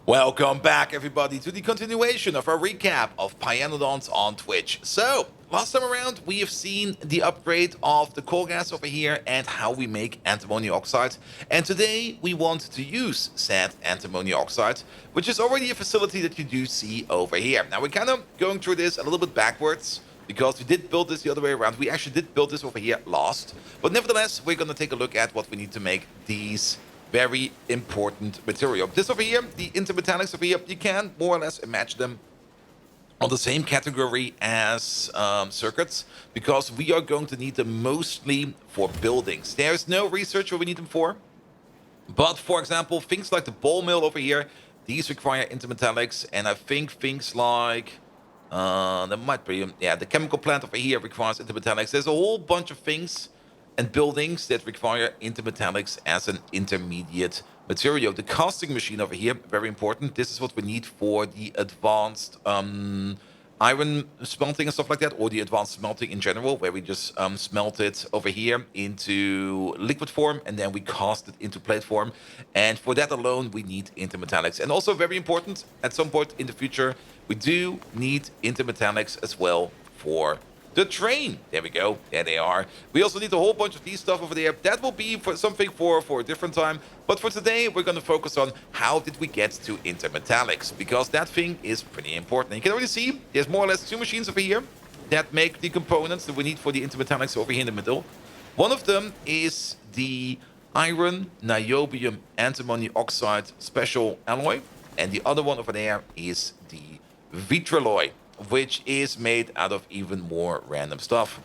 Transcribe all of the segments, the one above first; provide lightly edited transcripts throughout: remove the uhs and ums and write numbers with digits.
Welcome back, everybody, to the continuation of our recap of Pyanodons on Twitch. So, last time around, we have seen the upgrade of the coal gas over here and how we make antimony oxide. And today, we want to use said antimony oxide, which is already a facility that you do see over here. Now, we're kind of going through this a little bit backwards, because we did build this the other way around. We actually did build this over here last. But nevertheless, we're going to take a look at what we need to make these very important material. This over here, the intermetallics over here, you can more or less imagine them on the same category as circuits, because we are going to need them mostly for buildings. There's no research what we need them for. But for example, things like the ball mill over here, these require intermetallics, and I think things like there might be, the chemical plant over here requires intermetallics. There's a whole bunch of things and buildings that require intermetallics as an intermediate material. The casting machine over here, very important. This is what we need for the advanced iron smelting and stuff like that, or the advanced smelting in general, where we just smelt it over here into liquid form, and then we cast it into plate form. And for that alone, we need intermetallics. And also very important, at some point in the future, we do need intermetallics as well for the train. There we go. There they are. We also need a whole bunch of these stuff over there. That will be for something for a different time. But for today, we're going to focus on how did we get to intermetallics, because that thing is pretty important. And you can already see there's more or less two machines over here that make the components that we need for the intermetallics over here in the middle. One of them is the iron niobium antimony oxide special alloy, and the other one over there is the vitralloy, which is made out of even more random stuff.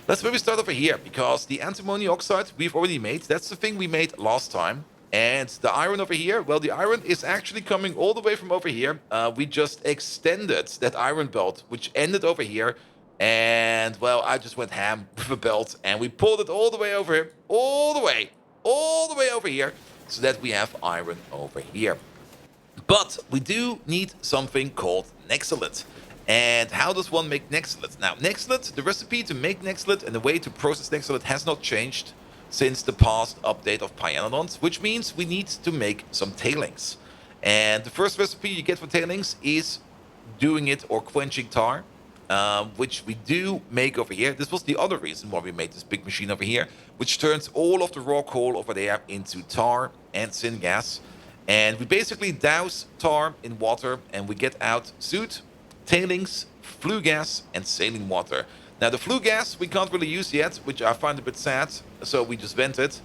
Let's maybe start over here, because the antimony oxide we've already made. That's the thing we made last time. And the iron over here, well, the iron is actually coming all the way from over here. We just extended that iron belt, which ended over here. And, well, I just went ham with a belt, and we pulled it all the way over here, all the way over here, so that we have iron over here. But we do need something called Nexus. And how does one make Nexus? Now, Nexus, the recipe to make Nexus and the way to process Nexus has not changed since the past update of Pyanodons, which means we need to make some tailings. And the first recipe you get for tailings is doing it or quenching tar, which we do make over here. This was the other reason why we made this big machine over here, which turns all of the raw coal over there into tar and syngas. And we basically douse tar in water, and we get out soot, tailings, flue gas, and saline water. Now, the flue gas we can't really use yet, which I find a bit sad, so we just vent it.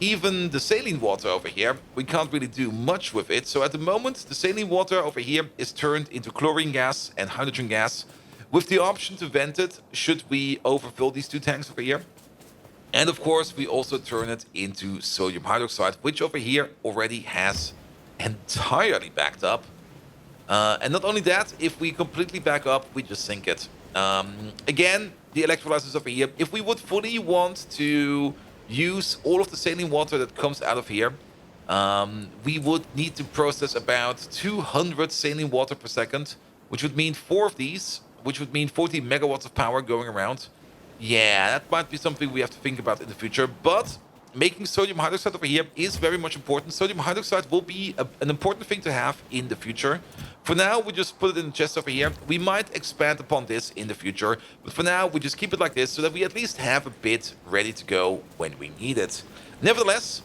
Even the saline water over here, we can't really do much with it. So at the moment, the saline water over here is turned into chlorine gas and hydrogen gas, with the option to vent it should we overfill these two tanks over here. And of course, we also turn it into sodium hydroxide, which over here already has entirely backed up. And not only that, if we completely back up, we just sink it. Again, the electrolyzers over here, if we would fully want to use all of the saline water that comes out of here, we would need to process about 200 saline water per second, which would mean 4 of these, which would mean 40 megawatts of power going around. Yeah, that might be something we have to think about in the future, but making sodium hydroxide over here is very much important. Sodium hydroxide will be an important thing to have in the future. For now, we just put it in the chest over here. We might expand upon this in the future, but for now, we just keep it like this so that we at least have a bit ready to go when we need it. Nevertheless,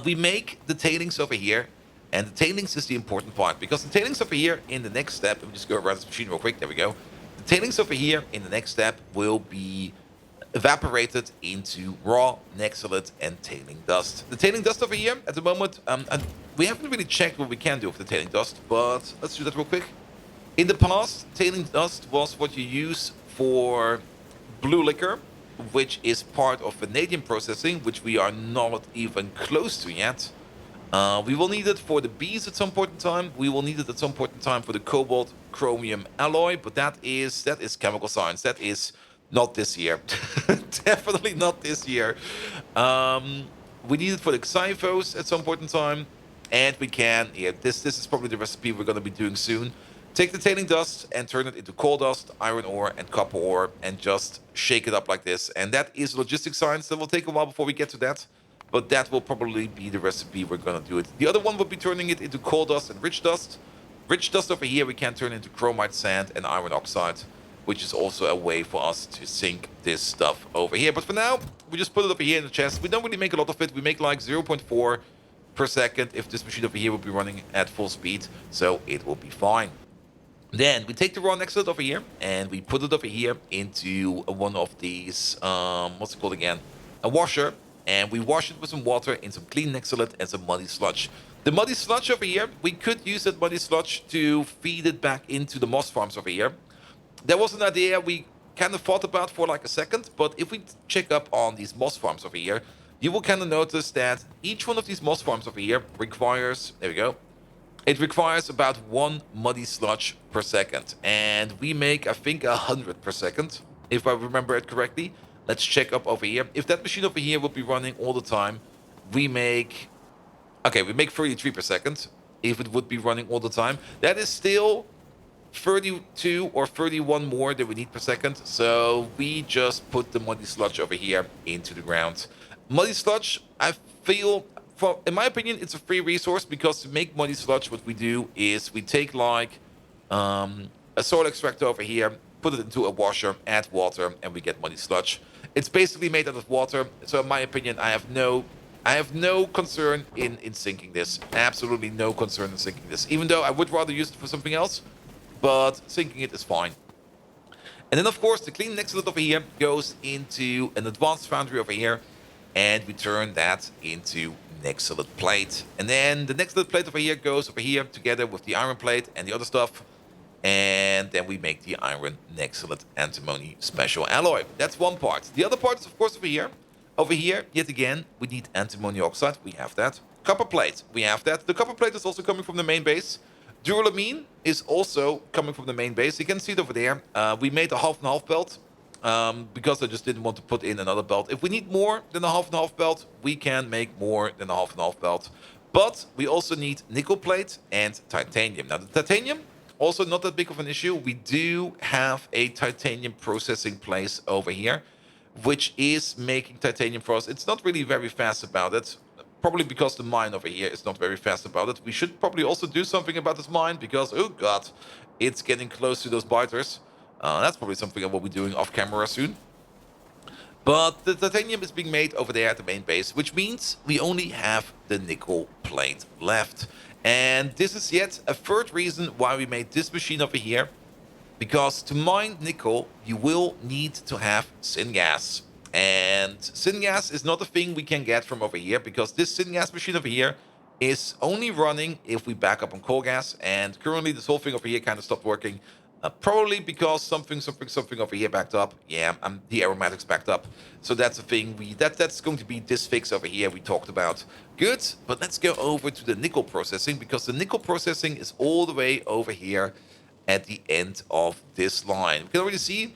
we make the tailings over here, and the tailings is the important part, because the tailings over here in the next step, let me just go around this machine real quick, there we go. The tailings over here in the next step will be evaporated into raw Nexus and tailing dust. The tailing dust over here, at the moment, we haven't really checked what we can do with the tailing dust, but let's do that real quick. In the past, tailing dust was what you use for blue liquor, which is part of vanadium processing, which we are not even close to yet. We will need it for the bees at some point in time. We will need it at some point in time for the cobalt chromium alloy, but that is chemical science. That is not this year. Definitely not this year. We need it for the xyphos at some point in time. And we can, this is probably the recipe we're going to be doing soon. Take the tailing dust and turn it into coal dust, iron ore, and copper ore, and just shake it up like this. And that is logistic science. That will take a while before we get to that. but that will probably be the recipe we're going to do it. The other one would be turning it into coal dust and rich dust. Rich dust over here we can turn into chromite sand and iron oxide, which is also a way for us to sink this stuff over here. But for now, we just put it over here in the chest. We don't really make a lot of it. We make like 0.4 per second if this machine over here will be running at full speed, so it will be fine. Then we take the raw Nexus over here and we put it over here into one of these, what's it called again? A washer. And we wash it with some water in some clean Nexolite and some muddy sludge. The muddy sludge over here, we could use that muddy sludge to feed it back into the moss farms over here. That was an idea we kind of thought about for like a second, but if we check up on these moss farms over here, you will kind of notice that each one of these moss farms over here requires, there we go, it requires about 1 muddy sludge per second. And we make, I think, 100 per second, if I remember it correctly. Let's check up over here. If that machine over here would be running all the time, we make... Okay, we make 33 per second. If it would be running all the time, that is still 32 or 31 more than we need per second. So we just put the muddy sludge over here into the ground. Muddy sludge, I feel... in my opinion, it's a free resource, because to make muddy sludge, what we do is we take like a soil extractor over here, put it into a washer, add water, and we get muddy sludge. It's basically made out of water, so in my opinion, I have no concern in sinking this. Absolutely no concern in sinking this. Even though I would rather use it for something else, but sinking it is fine. And then, of course, the clean Nexolite over here goes into an advanced foundry over here, and we turn that into Nexolite plate. And then the Nexolite plate over here goes over here together with the iron plate and the other stuff. And then we make the iron Nexolite antimony special alloy. That's one part. The other part is, of course, over here. Over here, yet again, we need antimony oxide. We have that. Copper plate. We have that. The copper plate is also coming from the main base. Duralumin is also coming from the main base. You can see it over there. We made a half and half belt because I just didn't want to put in another belt. If we need more than a half and half belt, we can make more than a half and half belt. But we also need nickel plate and titanium. Now, the titanium, also not that big of an issue. We do have a titanium processing place over here, which is making titanium for us. It's not really very fast about it. Probably because the mine over here is not very fast about it. We should probably also do something about this mine because, oh god, it's getting close to those biters. That's probably something I will be doing off camera soon. But the titanium is being made over there at the main base, which means we only have the nickel plate left. And this is yet a third reason why we made this machine over here. Because to mine nickel, you will need to have syngas. And syngas is not a thing we can get from over here, because this syngas machine over here is only running if we back up on coal gas. And currently this whole thing over here kind of stopped working. Probably because something over here backed up. Yeah, the aromatics backed up. So that's a thing that's going to be this fix over here we talked about. Good, but let's go over to the nickel processing, because the nickel processing is all the way over here at the end of this line. We can already see,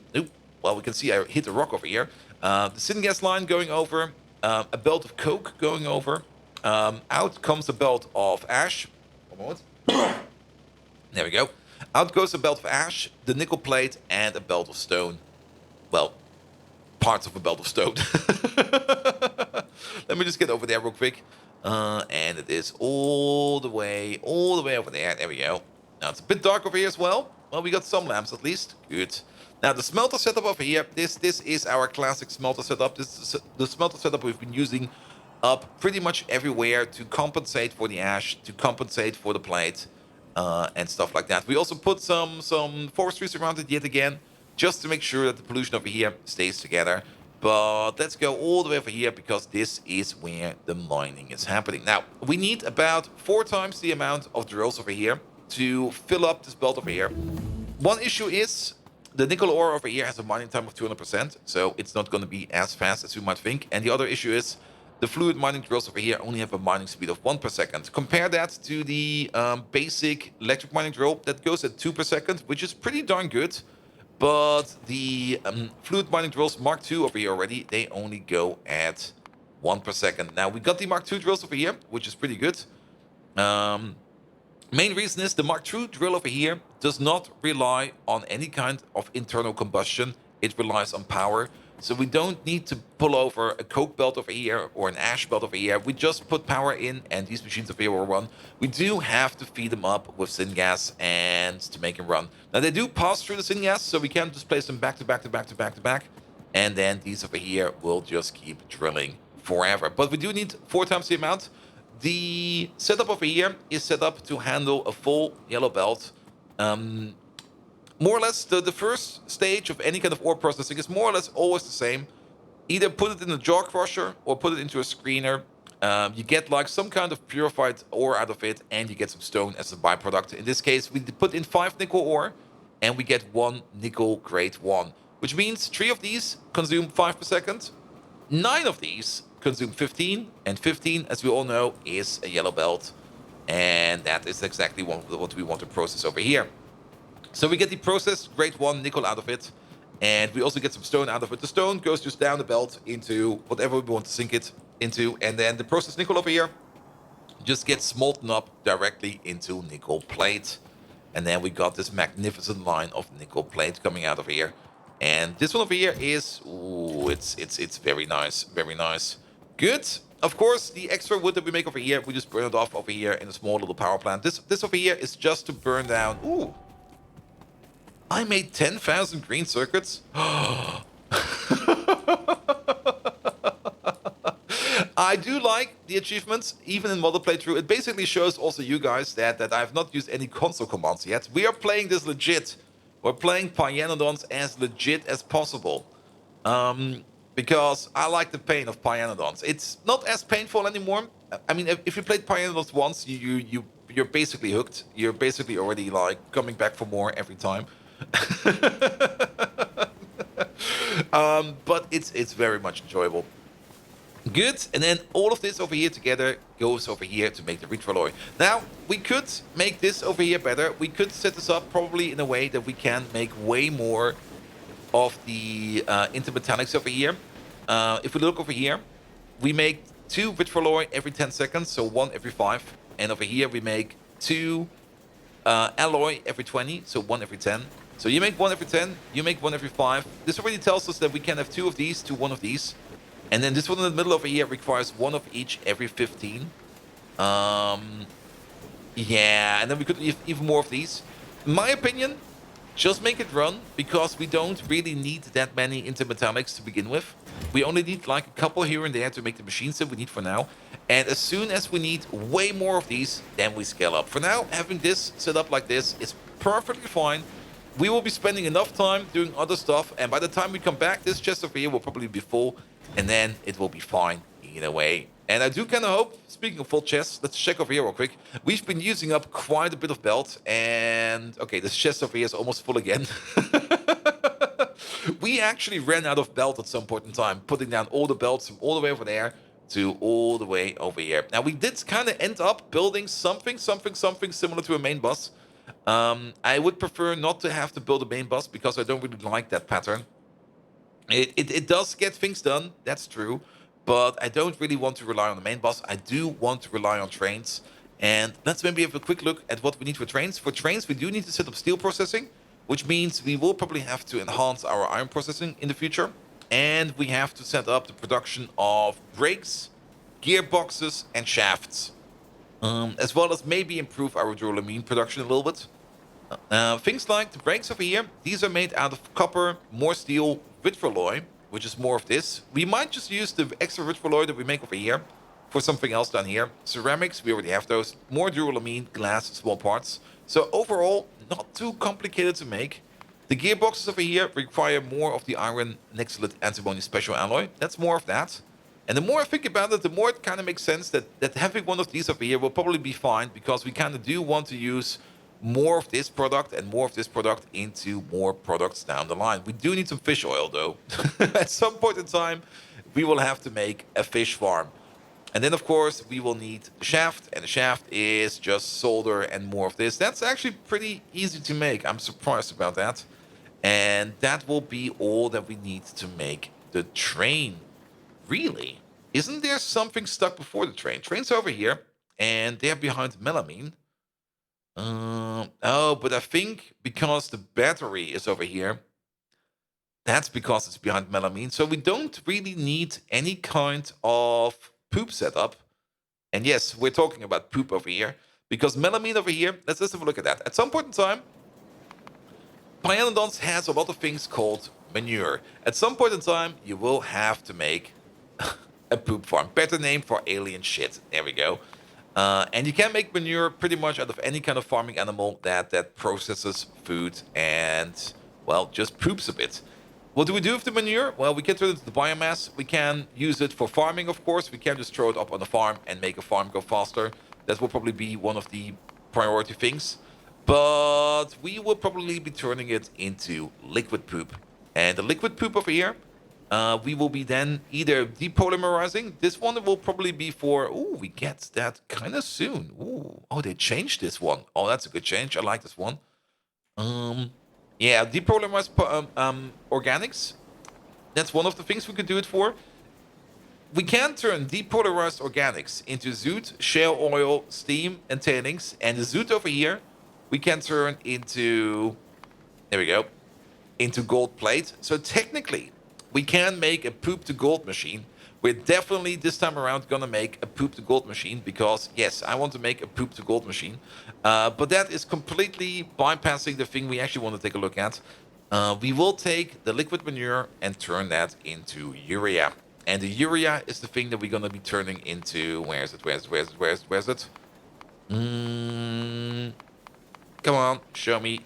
well, we can see I hit a rock over here. The syngas line going over, a belt of coke going over. Out comes a belt of ash. One moment. There we go. Out goes a belt of ash, the nickel plate, and a belt of stone. Well, parts of a belt of stone. Let me just get over there real quick. And it is all the way over there. There we go. Now, it's a bit dark over here as well. Well, we got some lamps at least. Good. Now, the smelter setup over here, this is our classic smelter setup. This is the smelter setup we've been using up pretty much everywhere to compensate for the ash, to compensate for the plate, and stuff like that. We also put some forestries around it yet again, just to make sure that the pollution over here stays together. But let's go all the way over here, because this is where the mining is happening. Now, we need about 4 times the amount of drills over here to fill up this belt over here. One issue is the nickel ore over here has a mining time of 200%, so it's not going to be as fast as you might think. And the other issue is the fluid mining drills over here only have a mining speed of 1 per second. Compare that to the basic electric mining drill that goes at 2 per second, which is pretty darn good. But the fluid mining drills Mark II over here already, they only go at 1 per second. Now, we got the Mark II drills over here, which is pretty good. Main reason is the Mark II drill over here does not rely on any kind of internal combustion. It relies on power. So we don't need to pull over a coke belt over here or an ash belt over here. We just put power in and these machines over here will run. We do have to feed them up with syngas and to make them run. Now they do pass through the syngas, so we can't just place them back to back to back to back to back. And then these over here will just keep drilling forever. But we do need 4 times the amount. The setup over here is set up to handle a full yellow belt. More or less, the first stage of any kind of ore processing is more or less always the same. Either put it in a jaw crusher or put it into a screener. You get like some kind of purified ore out of it, and you get some stone as a byproduct. In this case, we put in 5 nickel ore, and we get 1 nickel grade 1, which means 3 of these consume 5 per second. 9 of these consume 15, and 15, as we all know, is a yellow belt. And that is exactly what we want to process over here. So we get the processed grade 1 nickel out of it, and we also get some stone out of it. The stone goes just down the belt into whatever we want to sink it into, and then the processed nickel over here just gets molten up directly into nickel plate. And then we got this magnificent line of nickel plate coming out of here. And this one over here is, ooh, it's very nice, very nice. Good. Of course, the extra wood that we make over here, we just burn it off over here in a small little power plant. This over here is just to burn down. Ooh, I made 10,000 green circuits. I do like the achievements, even in model playthrough. It basically shows also you guys that I have not used any console commands yet. We are playing this legit. We're playing Pyanodons as legit as possible. Because I like the pain of Pyanodons. It's not as painful anymore. I mean, if you played Pyanodons once, you're basically hooked. You're basically already like coming back for more every time. But it's very much enjoyable. Good, and then all of this over here together goes over here to make the retralloy. Now, we could make this over here better. We could set this up probably in a way that we can make way more of the intermetallics over here. If we look over here, we make 2 retralloy every 10 seconds, so 1 every 5. And over here we make 2 alloy every 20, so 1 every 10. So you make 1 every 10, you make 1 every 5. This already tells us that we can have 2 of these to 1 of these. And then this one in the middle over here requires 1 of each every 15. Yeah, and then we could even more of these. In my opinion, just make it run, because we don't really need that many intermetallics to begin with. We only need like a couple here and there to make the machines that we need for now. And as soon as we need way more of these, then we scale up. For now, having this set up like this is perfectly fine. We will be spending enough time doing other stuff, and by the time we come back, this chest over here will probably be full, and then it will be fine either way. And I do kind of hope, speaking of full chests, let's check over here real quick. We've been using up quite a bit of belt, and okay, this chest over here is almost full again. We actually ran out of belt at some point in time, putting down all the belts from all the way over there to all the way over here. Now, we did kind of end up building something similar to a main bus. I would prefer not to have to build a main bus because I don't really like that pattern. It does get things done, that's true, but I don't really want to rely on the main bus. I do want to rely on trains. And let's maybe have a quick look at what we need for trains. For trains, we do need to set up steel processing, which means we will probably have to enhance our iron processing in the future. And we have to set up the production of brakes, gearboxes, and shafts. As well as maybe improve our duralumin production a little bit. Things like the brakes over here, these are made out of copper, more steel, vitralloy, which is more of this. We might just use the extra vitralloy that we make over here for something else down here. Ceramics, we already have those. More duralumin, glass, small parts. So overall, not too complicated to make. The gearboxes over here require more of the iron Nexus antimony special alloy. That's more of that. And the more I think about it, the more it kind of makes sense that having one of these over here will probably be fine, because we kind of do want to use more of this product and more of this product into more products down the line. We do need some fish oil, though. At some point in time, we will have to make a fish farm. And then, of course, we will need the shaft, and the shaft is just solder and more of this. That's actually pretty easy to make. I'm surprised about that. And that will be all that we need to make the train. Really? Isn't there something stuck before the train? Train's over here, and they're behind melamine. Oh, but I think because the battery is over here, That's because it's behind melamine. So we don't really need any kind of poop setup. And yes, we're talking about poop over here. Because melamine over here, let's just have a look at that. At some point in time, Pyanodons has a lot of things called manure. At some point in time, you will have to make a poop farm. Better name for alien shit. There we go. And you can make manure pretty much out of any kind of farming animal that processes food and, well, just poops a bit. What do we do with the manure? Well, we can turn it into biomass. We can use it for farming, of course. We can just throw it up on the farm and make a farm go faster. That will probably be one of the priority things. But we will probably be turning it into liquid poop. And the liquid poop over here, we will be then either depolymerizing. This one will probably be for... Ooh, we get that kind of soon. Ooh, oh, they changed this one. Oh, that's a good change. I like this one. Yeah, depolymerized organics. That's one of the things we could do it for. We can turn depolarized organics into zoot, shale oil, steam, and tailings. And the zoot over here, we can turn into... There we go. Into gold plate. So technically, we can make a poop to gold machine. We're definitely this time around gonna make a poop to gold machine because yes, I want to make a poop to gold machine. But that is completely bypassing the thing we actually want to take a look at. We will take the liquid manure and turn that into urea. And the urea is the thing that we're gonna be turning into. Where is it? Where's it? Come on, show me.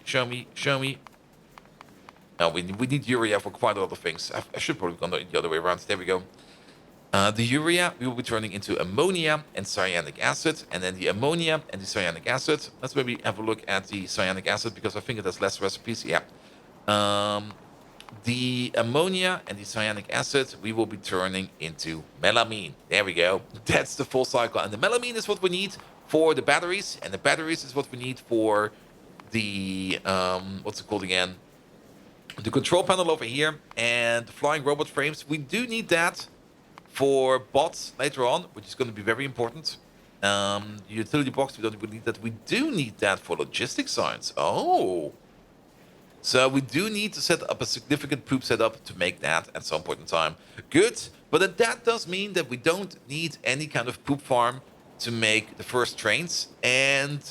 No, we need urea for quite a lot of things. I should probably go the other way around. There we go. The urea we will be turning into ammonia and cyanic acid, and then the ammonia and the cyanic acid. Let's maybe have a look at the cyanic acid because I think it has less recipes. Yeah. The ammonia and the cyanic acid we will be turning into melamine. There we go. That's the full cycle. And the melamine is what we need for the batteries, and the batteries is what we need for the what's it called again? The control panel over here and the flying robot frames. We do need that for bots later on, which is going to be very important. The utility box, we don't really need that. We do need that for logistic science. Oh. So we do need to set up a significant poop setup to make that at some point in time. Good. But that does mean that we don't need any kind of poop farm to make the first trains. And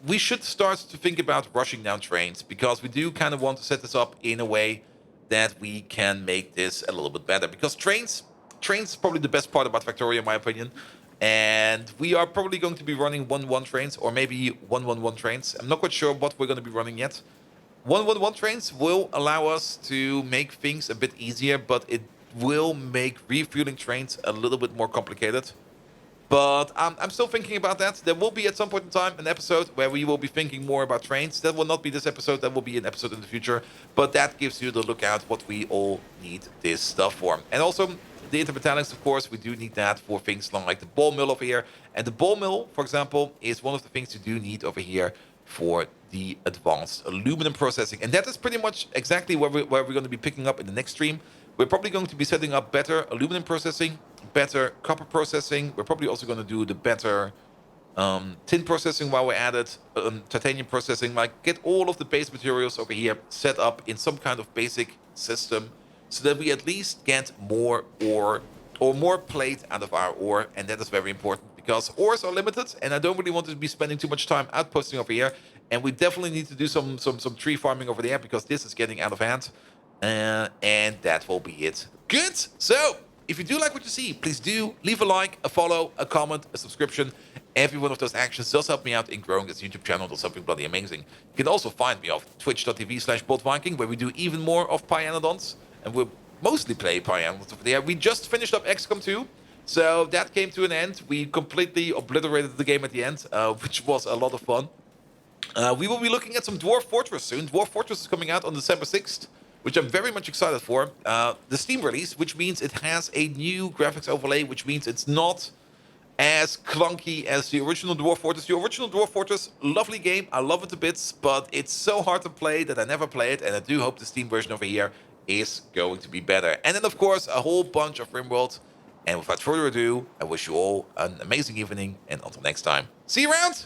we should start to think about rushing down trains because we do kind of want to set this up in a way that we can make this a little bit better. Because trains is probably the best part about Factorio, in my opinion. And we are probably going to be running 1-1 trains or maybe 1-1-1 trains. I'm not quite sure what we're going to be running yet. 1-1-1 trains will allow us to make things a bit easier, but it will make refueling trains a little bit more complicated. But I'm still thinking about that. There will be at some point in time an episode where we will be thinking more about trains. That will not be this episode. That will be an episode in the future. But that gives you the look at what we all need this stuff for. And also the intermetallics, of course, we do need that for things like the ball mill over here. And the ball mill, for example, is one of the things you do need over here for the advanced aluminum processing. And that is pretty much exactly where we're going to be picking up in the next stream. We're probably going to be setting up better aluminum processing, better copper processing. We're probably also going to do the better tin processing while we're at it, titanium processing, like get all of the base materials over here set up in some kind of basic system so that we at least get more ore or more plate out of our ore. And that is very important because ores are limited and I don't really want to be spending too much time outposting over here. And we definitely need to do some tree farming over there because this is getting out of hand. And that will be it. Good. So if you do like what you see, please do leave a like, a follow, a comment, a subscription. Every one of those actions does help me out in growing this YouTube channel to something bloody amazing. You can also find me on twitch.tv/BoldViking, where we do even more of Pyanodons. And we'll mostly play Pyanodons over there. We just finished up XCOM 2. So that came to an end. We completely obliterated the game at the end, which was a lot of fun. We will be looking at some Dwarf Fortress soon. Dwarf Fortress is coming out on December 6th. Which I'm very much excited for. The Steam release, which means it has a new graphics overlay, which means it's not as clunky as the original Dwarf Fortress. The original Dwarf Fortress, lovely game. I love it to bits, but it's so hard to play that I never play it, and I do hope the Steam version over here is going to be better. And then, of course, a whole bunch of RimWorld. And without further ado, I wish you all an amazing evening, and until next time, see you around!